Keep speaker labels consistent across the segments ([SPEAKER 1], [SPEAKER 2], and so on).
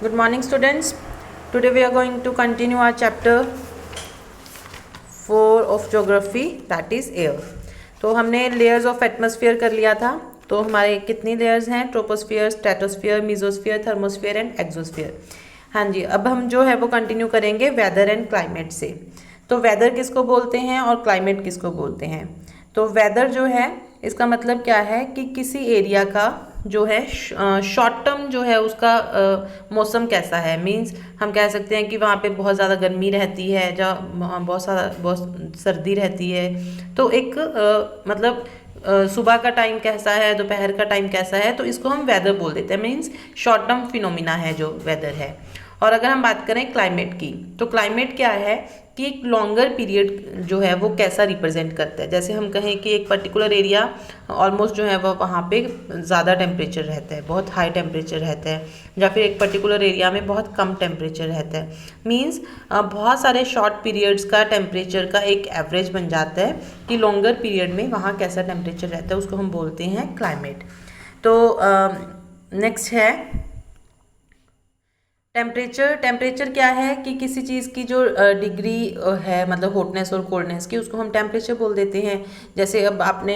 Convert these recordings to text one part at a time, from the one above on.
[SPEAKER 1] Good morning, students. Today we are going to continue our chapter 4 of geography, that is air. तो हमने layers of atmosphere कर लिया था. तो हमारे कितनी layers हैं? Troposphere, stratosphere, mesosphere, thermosphere and exosphere. हाँ जी, अब हम जो है वो कंटिन्यू करेंगे वेदर एंड क्लाइमेट से. तो वेदर किसको बोलते हैं और क्लाइमेट किसको बोलते हैं? तो वेदर जो है इसका मतलब क्या है कि किसी एरिया का जो है शॉर्ट टर्म जो है उसका मौसम कैसा है. मींस हम कह सकते हैं कि वहाँ पे बहुत ज़्यादा गर्मी रहती है या बहुत सर्दी रहती है. तो एक मतलब सुबह का टाइम कैसा है, दोपहर का टाइम कैसा है, तो इसको हम वेदर बोल देते हैं. मींस शॉर्ट टर्म फिनोमिना है जो वेदर है. और अगर हम बात करें क्लाइमेट की, तो क्लाइमेट क्या है कि एक लॉन्गर पीरियड जो है वो कैसा रिप्रेजेंट करता है. जैसे हम कहें कि एक पर्टिकुलर एरिया ऑलमोस्ट जो है वो वहाँ पे ज़्यादा टेम्परेचर रहता है, बहुत हाई टेम्परेचर रहता है, या फिर एक पर्टिकुलर एरिया में बहुत कम टेम्परेचर रहता है. मींस बहुत सारे शॉर्ट पीरियड्स का टेम्परेचर का एक एवरेज बन जाता है कि लॉन्गर पीरियड में वहाँ कैसा टेम्परेचर रहता है, उसको हम बोलते हैं क्लाइमेट. तो नेक्स्ट है टेम्परेचर. टेम्परेचर क्या है कि किसी चीज़ की जो डिग्री है, मतलब हॉटनेस और कोल्डनेस की, उसको हम टेम्परेचर बोल देते हैं. जैसे अब आपने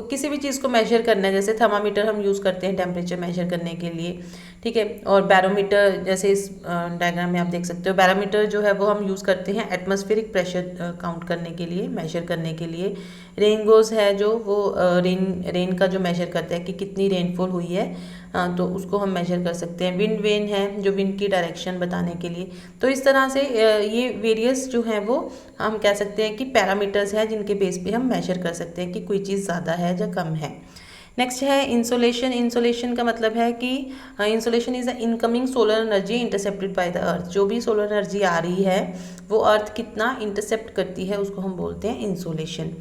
[SPEAKER 1] किसी भी चीज़ को मेजर करना है, जैसे थर्मामीटर हम यूज़ करते हैं टेम्परेचर मेजर करने के लिए, ठीक है. और बैरोमीटर, जैसे इस डायग्राम में आप देख सकते हो, बैरोमीटर जो है वो हम यूज़ करते हैं एटमॉस्फेरिक प्रेशर काउंट करने के लिए, मेजर करने के लिए. रेनगोज है जो वो रेन का जो मेजर करता है कि कितनी रेनफॉल हुई है, तो उसको हम मेजर कर सकते हैं. विंड वेन है जो विंड की डायरेक्शन बताने के लिए. तो इस तरह से ये वेरियस जो हैं वो हम कह सकते हैं कि पैरामीटर्स हैं जिनके बेस पे हम मेजर कर सकते हैं कि कोई चीज़ ज़्यादा है या कम है. नेक्स्ट है इंसोलेशन. इंसोलेशन का मतलब है कि insolation is the incoming solar energy intercepted by the earth. जो भी सोलर एनर्जी आ रही है वो अर्थ कितना इंटरसेप्ट करती है उसको हम बोलते हैं इंसोलेशन.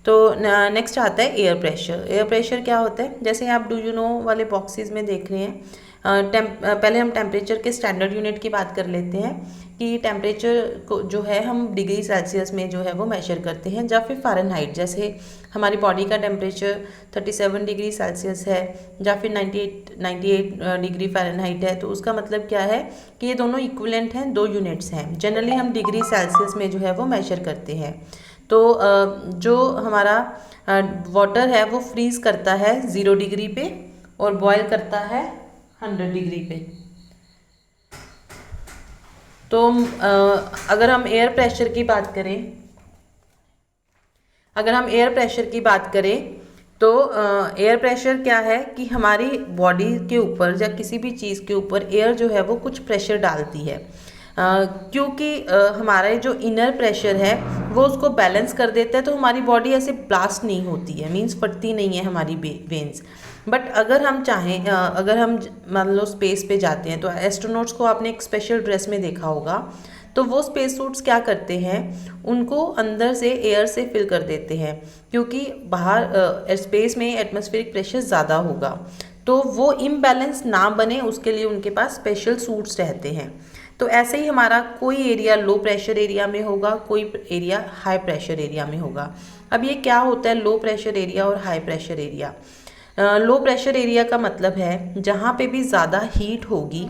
[SPEAKER 1] तो नेक्स्ट आता है एयर प्रेशर. एयर प्रेशर क्या होता है? जैसे आप डू यू नो वाले बॉक्सेस में देख रहे हैं. पहले हम टेम्परेचर के स्टैंडर्ड यूनिट की बात कर लेते हैं कि टेम्परेचर को जो है हम डिग्री सेल्सियस में जो है वो मेजर करते हैं, या फिर फ़ारेनहाइट. जैसे हमारी बॉडी का टेम्परेचर 37 डिग्री सेल्सियस है या फिर 98 डिग्री फ़ारेनहाइट है, तो उसका मतलब क्या है कि ये दोनों इक्विवेलेंट हैं, दो यूनिट्स हैं. जनरली हम डिग्री सेल्सियस में जो है वो मेजर करते हैं. तो जो हमारा वाटर है वो फ्रीज़ करता है 0 डिग्री पे और बॉयल करता है 100 डिग्री पे. तो अगर हम एयर प्रेशर की बात करें, तो एयर प्रेशर क्या है कि हमारी बॉडी के ऊपर या किसी भी चीज़ के ऊपर एयर जो है वो कुछ प्रेशर डालती है. क्योंकि हमारा जो इनर प्रेशर है वो उसको बैलेंस कर देता है, तो हमारी बॉडी ऐसे ब्लास्ट नहीं होती है, मींस फटती नहीं है हमारी वेन्स. बट अगर हम चाहें, अगर हम मान लो स्पेस पे जाते हैं, तो एस्ट्रोनॉट्स को आपने एक स्पेशल ड्रेस में देखा होगा, तो वो स्पेस सूट्स क्या करते हैं, उनको अंदर से एयर से फिल कर देते हैं, क्योंकि बाहर स्पेस में एटमॉस्फेरिक प्रेशर ज़्यादा होगा, तो वो इम्बैलेंस ना बने उसके लिए उनके पास स्पेशल सूट्स रहते हैं. तो ऐसे ही हमारा कोई एरिया लो प्रेशर एरिया में होगा, कोई एरिया हाई प्रेशर एरिया में होगा. अब ये क्या होता है लो प्रेशर एरिया और हाई प्रेशर एरिया? लो प्रेशर एरिया का मतलब है जहाँ पे भी ज़्यादा हीट होगी,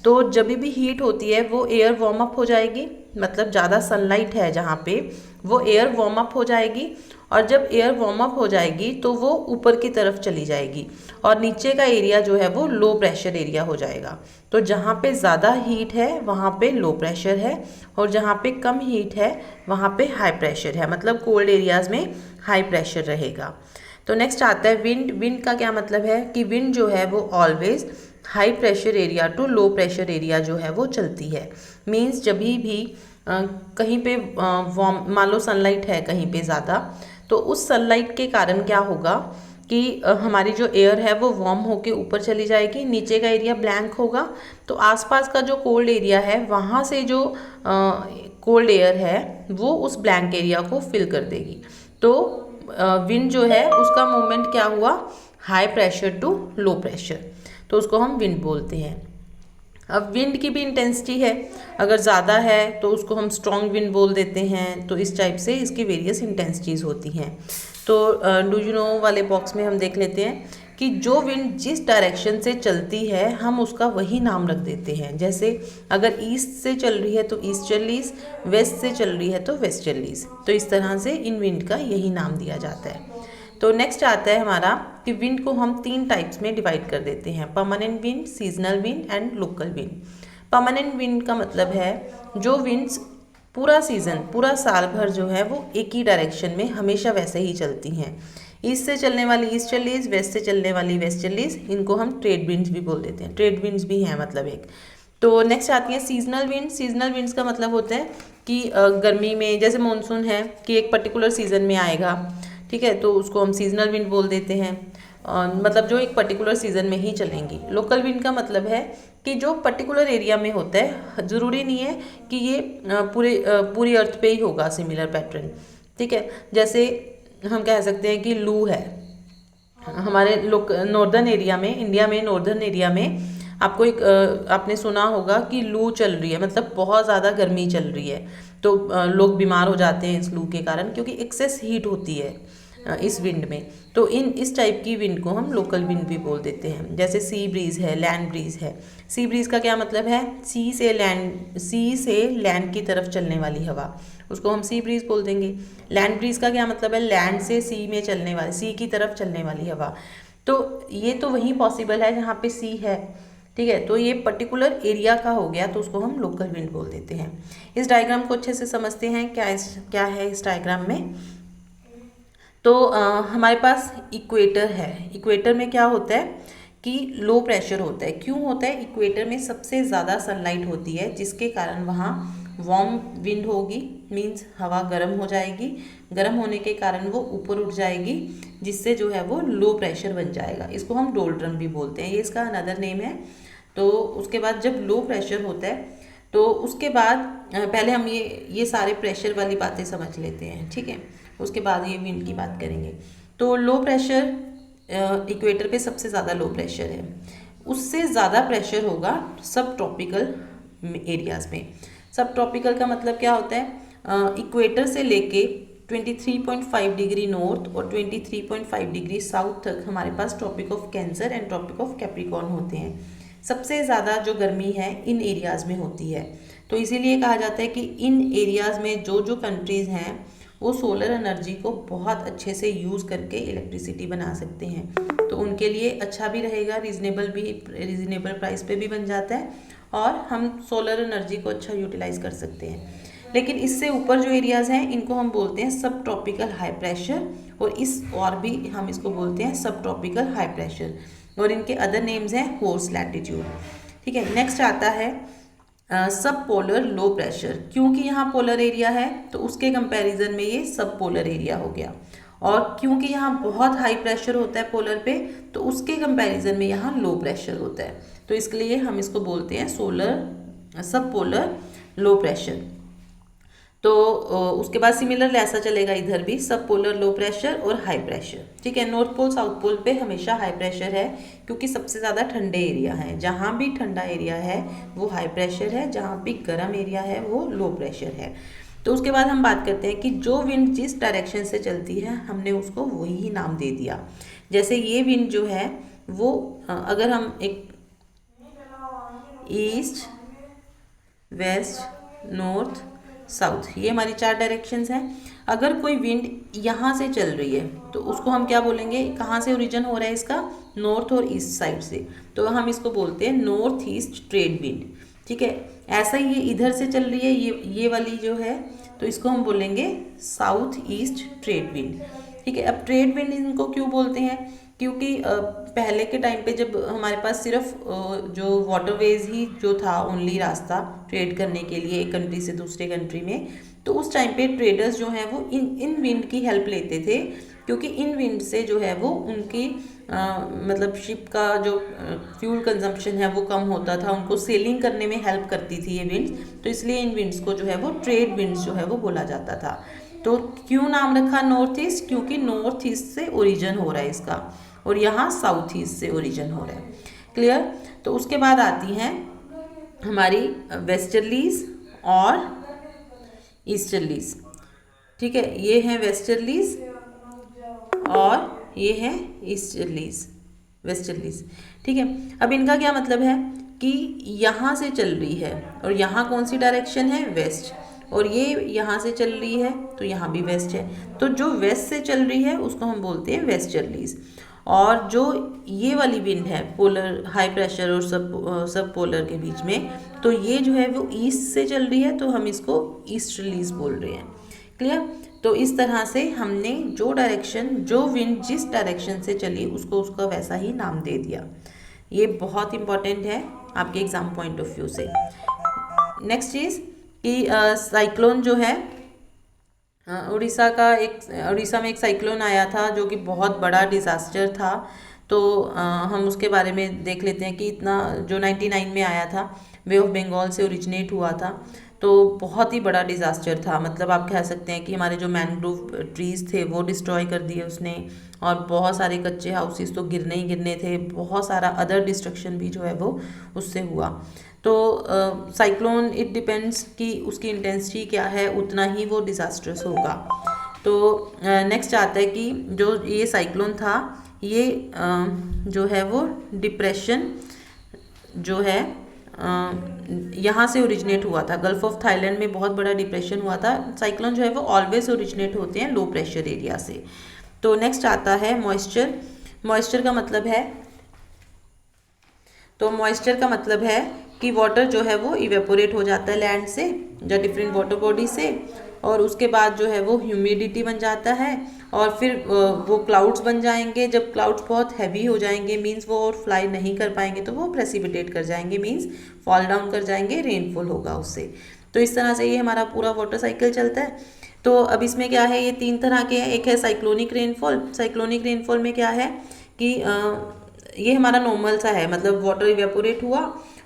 [SPEAKER 1] तो जब भी हीट होती है वो एयर वार्म अप हो जाएगी, मतलब ज़्यादा सनलाइट है जहाँ पे वो एयर वार्म अप हो जाएगी, और जब एयर वार्म अप हो जाएगी तो वो ऊपर की तरफ चली जाएगी, और नीचे का एरिया जो है वो लो प्रेशर एरिया हो जाएगा. तो जहाँ पे ज़्यादा हीट है वहाँ पे लो प्रेशर है, और जहाँ पे कम हीट है वहाँ पे हाई प्रेशर है, मतलब कोल्ड एरियाज़ में हाई प्रेशर रहेगा. तो नेक्स्ट आता है विंड. विंड का क्या मतलब है कि विंड जो है वो always high pressure area to low pressure area जो है वो चलती है. मींस जब भी कहीं पे वार्म, मान लो सनलाइट है कहीं पे ज़्यादा, तो उस सनलाइट के कारण क्या होगा कि हमारी जो एयर है वो वार्म होके ऊपर चली जाएगी, नीचे का एरिया ब्लैंक होगा, तो आसपास का जो कोल्ड एरिया है वहाँ से जो कोल्ड एयर है वो उस ब्लैंक एरिया को फिल कर देगी. तो विंड जो है उसका मूवमेंट क्या हुआ, high pressure to low pressure, तो उसको हम विंड बोलते हैं. अब विंड की भी इंटेंसिटी है, अगर ज़्यादा है तो उसको हम स्ट्रॉन्ग विंड बोल देते हैं. तो इस टाइप से इसकी वेरियस इंटेंसिटीज़ होती हैं. तो डू यू नो वाले बॉक्स में हम देख लेते हैं कि जो विंड जिस डायरेक्शन से चलती है हम उसका वही नाम रख देते हैं। जैसे अगर ईस्ट से चल रही है तो ईस्टर्लीज, वेस्ट से चल रही है तो वेस्टर्लीज। तो इस तरह से इन विंड का यही नाम दिया जाता है। तो नेक्स्ट आता है हमारा कि विंड को हम 3 टाइप्स में डिवाइड कर देते हैं, permanent wind, seasonal wind and local wind. Permanent wind का मतलब है जो विंड्स पूरा सीज़न, पूरा साल भर जो है वो एक ही डायरेक्शन में हमेशा वैसे ही चलती हैं। ईस्ट से चलने वाली ईस्टर्लीज, वेस्ट से चलने वाली वेस्टर्लीज, इनको हम ट्रेड विंड्स भी बोल देते हैं। ट्रेड विंड्स भी हैं मतलब एक। तो नेक्स्ट आती है सीजनल विंड। सीजनल विंड्स का मतलब होता है कि गर्मी में जैसे मानसून है कि एक पर्टिकुलर सीजन में आएगा, ठीक है, तो उसको हम सीजनल विंड बोल देते हैं, मतलब जो एक पर्टिकुलर सीजन में ही चलेंगी। लोकल विंड का मतलब है कि जो पर्टिकुलर एरिया में होता है, ज़रूरी नहीं है कि ये पूरी अर्थ पे ही होगा सिमिलर पैटर्न, ठीक है। जैसे हम कह सकते हैं कि लू है हमारे नॉर्दर्न एरिया में, इंडिया में नॉर्दर्न एरिया में आपको आपने सुना होगा कि लू चल रही है, मतलब बहुत ज़्यादा गर्मी चल रही है। तो लोग बीमार हो जाते हैं इस लू के कारण, क्योंकि एक्सेस हीट होती है इस विंड में। तो इस टाइप की विंड को हम लोकल विंड भी बोल देते हैं। जैसे सी ब्रीज है, लैंड ब्रीज है। सी ब्रीज का क्या मतलब है? सी से लैंड की तरफ चलने वाली हवा, उसको हम सी ब्रीज बोल देंगे। लैंड ब्रीज का क्या मतलब है? लैंड से सी में चलने वाली, सी की तरफ चलने वाली हवा। तो ये तो वहीं पॉसिबल है जहाँ पे सी है, ठीक है। तो ये पर्टिकुलर एरिया का हो गया, तो उसको हम लोकल विंड बोल देते हैं। इस डायग्राम को अच्छे से समझते हैं क्या है इस डायग्राम में। तो हमारे पास इक्वेटर है। इक्वेटर में क्या होता है कि लो प्रेशर होता है। क्यों होता है? इक्वेटर में सबसे ज़्यादा सनलाइट होती है, जिसके कारण वहाँ वार्म विंड होगी, मीन्स हवा गर्म हो जाएगी। गर्म होने के कारण वो ऊपर उठ जाएगी, जिससे जो है वो लो प्रेशर बन जाएगा। इसको हम डोल्ड्रम भी बोलते हैं, ये इसका अनदर नेम है। तो उसके बाद जब लो प्रेशर होता है तो उसके बाद पहले हम ये सारे प्रेशर वाली बातें समझ लेते हैं, ठीक है। उसके बाद ये विंड की बात करेंगे। तो लो प्रेशर इक्वेटर पे सबसे ज़्यादा लो प्रेशर है, उससे ज़्यादा प्रेशर होगा सब ट्रॉपिकल एरियाज़ में। सब ट्रॉपिकल का मतलब क्या होता है? इक्वेटर से लेके 23.5 डिग्री नॉर्थ और 23.5 डिग्री साउथ तक हमारे पास Tropic of Cancer and Tropic of Capricorn होते हैं। सबसे ज़्यादा जो गर्मी है इन एरियाज़ में होती है। तो इसीलिए कहा जाता है कि इन एरियाज़ में जो कंट्रीज़ हैं वो सोलर एनर्जी को बहुत अच्छे से यूज़ करके इलेक्ट्रिसिटी बना सकते हैं। तो उनके लिए अच्छा भी रहेगा, रीज़नेबल प्राइस पे भी बन जाता है, और हम सोलर एनर्जी को अच्छा यूटिलाइज़ कर सकते हैं। लेकिन इससे ऊपर जो एरियाज़ हैं इनको हम बोलते हैं सब ट्रॉपिकल हाई प्रेशर, और भी हम इसको बोलते हैं सब ट्रॉपिकल हाई प्रेशर, और इनके अदर नेम्स हैं हॉर्स लैटिट्यूड, ठीक है। नेक्स्ट आता है सब पोलर लो प्रेशर। क्योंकि यहाँ पोलर एरिया है तो उसके कंपैरिजन में ये सब पोलर एरिया हो गया, और क्योंकि यहाँ बहुत हाई प्रेशर होता है पोलर पे तो उसके कंपैरिजन में यहाँ लो प्रेशर होता है। तो इसके लिए हम इसको बोलते हैं सब पोलर लो प्रेशर। तो उसके बाद सिमिलर ऐसा चलेगा इधर भी, सब पोलर लो प्रेशर और हाई प्रेशर, ठीक है। नॉर्थ पोल साउथ पोल पे हमेशा हाई प्रेशर है, क्योंकि सबसे ज़्यादा ठंडे एरिया है। जहाँ भी ठंडा एरिया है वो हाई प्रेशर है, जहाँ भी गर्म एरिया है वो लो प्रेशर है। तो उसके बाद हम बात करते हैं कि जो विंड जिस डायरेक्शन से चलती है हमने उसको वही नाम दे दिया। जैसे ये विंड जो है वो अगर हम एक ईस्ट, वेस्ट, नॉर्थ, साउथ, ये हमारी 4 डायरेक्शंस हैं। अगर कोई विंड यहाँ से चल रही है तो उसको हम क्या बोलेंगे? कहाँ से ओरिजिन हो रहा है इसका? नॉर्थ और ईस्ट साइड से, तो हम इसको बोलते हैं नॉर्थ ईस्ट ट्रेड विंड, ठीक है। ऐसा ही ये इधर से चल रही है, ये वाली जो है, तो इसको हम बोलेंगे साउथ ईस्ट ट्रेड विंड, ठीक है। अब ट्रेड विंड इनको क्यों बोलते हैं? क्योंकि पहले के टाइम पे जब हमारे पास सिर्फ जो वाटरवेज ही जो था ओनली रास्ता ट्रेड करने के लिए एक कंट्री से दूसरे कंट्री में, तो उस टाइम पे ट्रेडर्स जो हैं वो इन विंड की हेल्प लेते थे, क्योंकि इन विंड से जो है वो उनकी मतलब शिप का जो फ्यूल कंजम्पशन है वो कम होता था, उनको सेलिंग करने में हेल्प करती थी ये विंड्स। तो इसलिए इन विंड्स को जो है वो ट्रेड विंड्स जो है वो बोला जाता था। तो क्यों नाम रखा नॉर्थ ईस्ट? क्योंकि नॉर्थ ईस्ट से ओरिजिन हो रहा है इसका, और यहाँ साउथ ईस्ट से ओरिजिन हो रहा है। क्लियर? तो उसके बाद आती हैं हमारी वेस्टर्लीज और ईस्टर्लीज, ठीक है। ये हैं वेस्टर्लीज और ये हैं ईस्टर्लीज, वेस्टर्लीज। ठीक है, अब इनका क्या मतलब है कि यहाँ से चल रही है और यहाँ कौन सी डायरेक्शन है, वेस्ट, और ये यहाँ से चल रही है तो यहाँ भी वेस्ट है, तो जो वेस्ट से चल रही है उसको हम बोलते हैं वेस्टर्लीज। और जो ये वाली विंड है पोलर हाई प्रेशर और सब पोलर के बीच में, तो ये जो है वो ईस्ट से चल रही है तो हम इसको ईस्टर्लीज बोल रहे हैं। क्लियर? तो इस तरह से हमने जो डायरेक्शन, जो विंड जिस डायरेक्शन से चली उसको उसका वैसा ही नाम दे दिया। ये बहुत इंपॉर्टेंट है आपके एग्जाम पॉइंट ऑफ व्यू से। नेक्स्ट चीज़ कि साइक्लोन जो है, उड़ीसा में एक साइक्लोन आया था जो कि बहुत बड़ा डिज़ास्टर था। तो हम उसके बारे में देख लेते हैं कि इतना जो 99 में आया था, बे ऑफ बंगाल से ओरिजिनेट हुआ था, तो बहुत ही बड़ा डिज़ास्टर था। मतलब आप कह सकते हैं कि हमारे जो मैनग्रोव ट्रीज़ थे वो डिस्ट्रॉय कर दिए उसने, और बहुत सारे कच्चे हाउसेस तो गिरने ही गिरने थे, बहुत सारा अदर डिस्ट्रक्शन भी जो है वो उससे हुआ। तो साइक्लोन इट डिपेंड्स कि उसकी इंटेंसिटी क्या है, उतना ही वो डिज़ास्टर्स होगा। तो नेक्स्ट आता है कि जो ये साइक्लोन था ये जो है वो डिप्रेशन जो है यहाँ से ओरिजिनेट हुआ था। गल्फ ऑफ थाईलैंड में बहुत बड़ा डिप्रेशन हुआ था। साइक्लोन जो है वो ऑलवेज ओरिजिनेट होते हैं लो प्रेशर एरिया से। तो नेक्स्ट आता है मॉइस्चर। मॉइस्चर का मतलब है, तो मॉइस्चर का मतलब है कि वाटर जो है वो इवेपोरेट हो जाता है लैंड से या डिफरेंट वाटर बॉडी से, और उसके बाद जो है वो ह्यूमिडिटी बन जाता है, और फिर वो क्लाउड्स बन जाएंगे। जब क्लाउड्स बहुत हैवी हो जाएंगे मींस वो और फ्लाई नहीं कर पाएंगे तो वो प्रेसिपिटेट कर जाएंगे, मींस फॉल डाउन कर जाएंगे, रेनफॉल होगा उससे। तो इस तरह से ये हमारा पूरा वाटर साइकिल चलता है। तो अब इसमें क्या है, ये तीन तरह के हैं। एक है साइक्लोनिक रेनफॉल। साइक्लोनिक रेनफॉल में क्या है कि ये हमारा नॉर्मल सा है, मतलब वाटर इवेपोरेट हुआ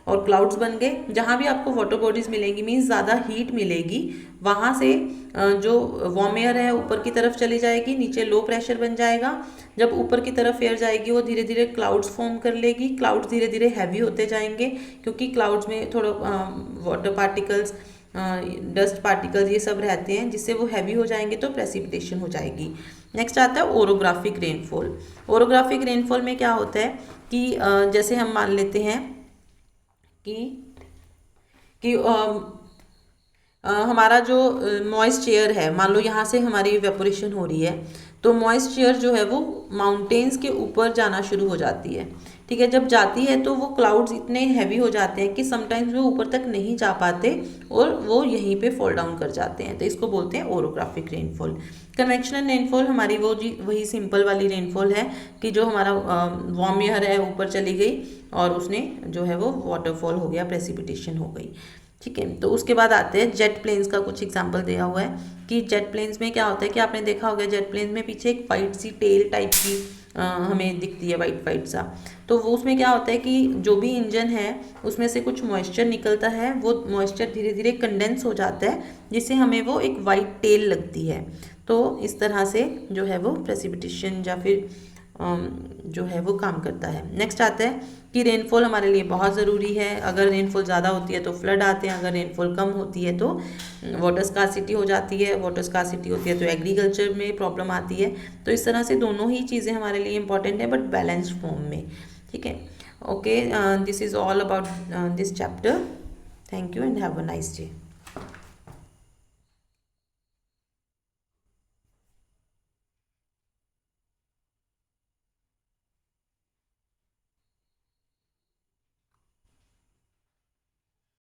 [SPEAKER 1] और क्लाउड्स बन गए। जहाँ भी आपको वाटर बॉडीज मिलेंगी मीन्स ज़्यादा हीट मिलेगी, वहाँ से जो वार्म एयर है ऊपर की तरफ चली जाएगी, नीचे लो प्रेशर बन जाएगा। जब ऊपर की तरफ एयर जाएगी वो धीरे धीरे क्लाउड्स फॉर्म कर लेगी। क्लाउड्स धीरे धीरे हैवी होते जाएंगे क्योंकि क्लाउड्स में थोड़ा वाटर पार्टिकल्स, डस्ट पार्टिकल्स ये सब रहते हैं, जिससे वो हैवी हो जाएंगे तो प्रेसिपिटेशन हो जाएगी। नेक्स्ट आता है ओरोग्राफिक रेनफॉल। ओरोग्राफिक रेनफॉल में क्या होता है कि जैसे हम मान लेते हैं कि हमारा जो मॉइस्ट एयर है, मान लो यहाँ से हमारी इवेपोरेशन हो रही है, तो मॉइस्ट एयर जो है वो माउंटेन्स के ऊपर जाना शुरू हो जाती है। ठीक है, जब जाती है तो वो क्लाउड्स इतने हैवी हो जाते हैं कि समटाइम्स वो ऊपर तक नहीं जा पाते और वो यहीं पे फॉल डाउन कर जाते हैं, तो इसको बोलते हैं ओरोग्राफिक रेनफॉल। कन्वेक्शनल रेनफॉल हमारी वही सिंपल वाली रेनफॉल है कि जो हमारा वार्म एयर है ऊपर चली गई और उसने जो है वो वाटरफॉल हो गया, प्रेसिपिटेशन हो गई। ठीक है, तो उसके बाद आते हैं जेट प्लेन्स का कुछ एग्जांपल दिया हुआ है कि जेट प्लेन्स में क्या होता है कि आपने देखा होगा जेट प्लेन्स में पीछे एक वाइट सी टेल टाइप की हमें दिखती है, वाइट सा। तो वो उसमें क्या होता है कि जो भी इंजन है उसमें से कुछ मॉइस्चर निकलता है, वो मॉइस्चर धीरे धीरे कंडेंस हो जाता है जिससे हमें वो एक वाइट टेल लगती है। तो इस तरह से जो है वो प्रेसिपिटेशन या फिर जो है वो काम करता है। नेक्स्ट आता है कि रेनफॉल हमारे लिए बहुत ज़रूरी है। अगर रेनफॉल ज़्यादा होती है तो फ्लड आते हैं, अगर रेनफॉल कम होती है तो वाटर स्कार्सिटी हो जाती है। वाटर स्कार्सिटी होती है तो एग्रीकल्चर में प्रॉब्लम आती है। तो इस तरह से दोनों ही चीज़ें हमारे लिए इंपॉर्टेंट है बट बैलेंस्ड फॉर्म में। ठीक है, okay, this is all about this chapter. Thank you and have a nice day.